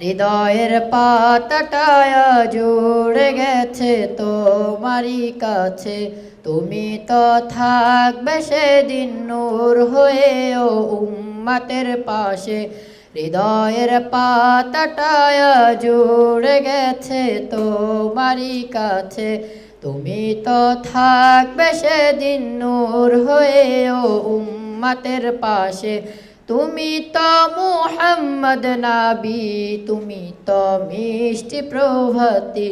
হৃদয়ের পাতাটায় জুড়ে গেছে তোমারই কাছে। তুমি তো থাকবে সেদিন নূর হয়ে ও উম্মতের পাশে। হৃদয়ের পাতাটায় জুড়ে গেছে তোমারই কাছে। তুমি তো থাকবে সেদিন নূর হয়ে ও উম্মতের পাশে। তুমি তো মুহাম্মদ নবী, তুমি তো মিষ্টি প্রভাতী।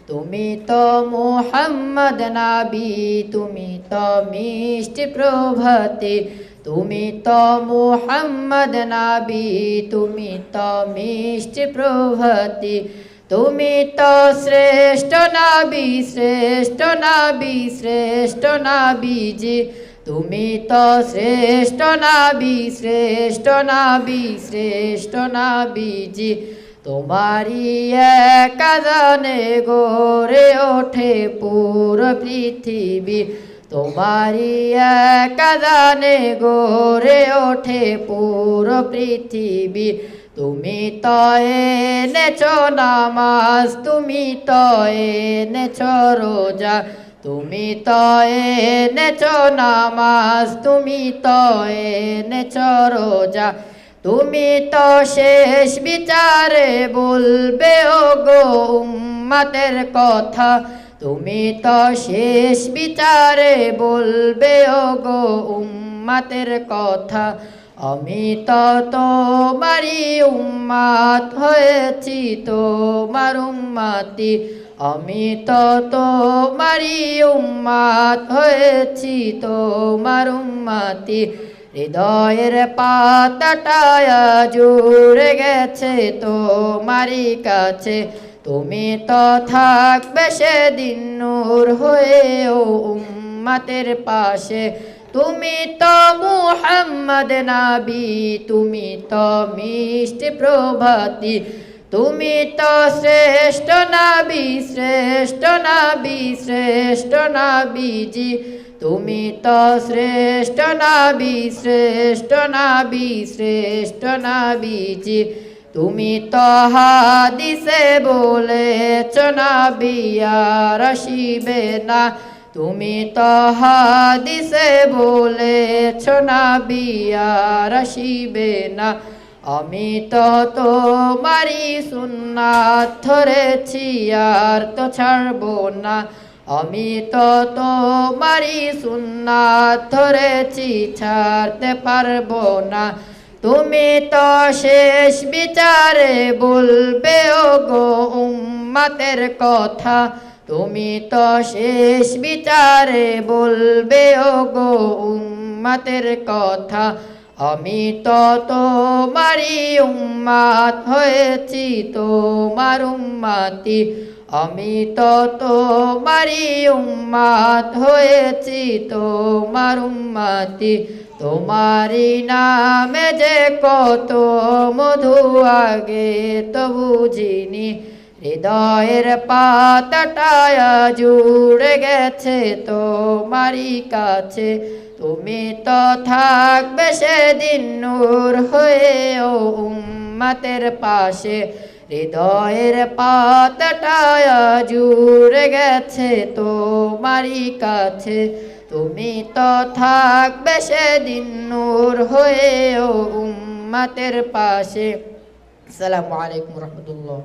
তুমি তো মুহাম্মদ নবী, তুমি তো মিষ্টি প্রভাতী। তুমি তো মুহাম্মদ নবী, তুমি তো মিষ্টি প্রভাতী। তুমি তো শ্রেষ্ঠ নবী, শ্রেষ্ঠ নবী, শ্রেষ্ঠ নবীজি। তুমি তো শ্রেষ্ঠ নবী, শ্রেষ্ঠ নবী, শ্রেষ্ঠ নবীজি। তোমারি এক আযানে গড়ে ওঠে পুরো পৃথিবী। তোমারি এক আযানে গড়ে ওঠে পুরো পৃথিবী। তুমি তো এনেছো নামাজ, তুমি তো এনেছো রোজা। তুমি তো এনেছো নামাজ, তুমি তো এনেছো রোজা। তুমি তো শেষ বিচারে বলবে ওগো উম্মতের কথা। তুমি তো শেষ বিচারে বলবে ওগো উম্মতের কথা। আমি তো তোমারই উম্মত হয়েছি, তোমার উম্মতি। আমি তো তোমারই উম্মত হয়েছি, তোমার উম্মতি। হৃদয়ের পাতাটায় জুড়ে গেছে তোমারই কাছে। তুমি তো থাকবে সেদিন নূর হয়ে ও উম্মতের পাশে। তুমি তো মুহাম্মদ নবী, তুমি তো মিষ্টি প্রভাতী। তুমি তো শ্রেষ্ঠ নবী, শ্রেষ্ঠ নবী, শ্রেষ্ঠ নবীজি। তুমি তো শ্রেষ্ঠ নবী, শ্রেষ্ঠ নবী, শ্রেষ্ঠ নবীজি। তুমি তো হাদিসে বলেছো নবী আর আসিবে না। তুমি তো হাদিসে বলেছো নবী আর আসিবে না। আমি তো তোমারই সুন্নাত ধরেছি আর তো ছাড়বো না। আমি তো তোমারই সুন্নাত ধরেছি, ছাড়তে পারবো না। তুমি তো শেষ বিচারে বলবে ওগো উম্মতের কথা। তুমি তো শেষ বিচারে বলবে ওগো উম্মতের কথা। আমি তো তোমারই উম্মত হয়েছি, তোমার উম্মতি। আমি তো তোমারই উম্মত হয়েছি, তোমার উম্মতি। তোমারি নামে যে কত মধু আগে তো বুঝিনি। হৃদয়ের পাতাটায় জুড়ে গেছে তোমারই কাছে। তুমি তো থাকবে সেদিন নূর হয়ে ও উম্মতের পাশে। হৃদয়ের পাতাটায় জুড়ে গেছে তোমারই কাছে। তুমি তো থাকবে সেদিন নূর হয়ে ও উম্মতের পাশে। আসসালামু আলাইকুম রহমতুল্লাহ।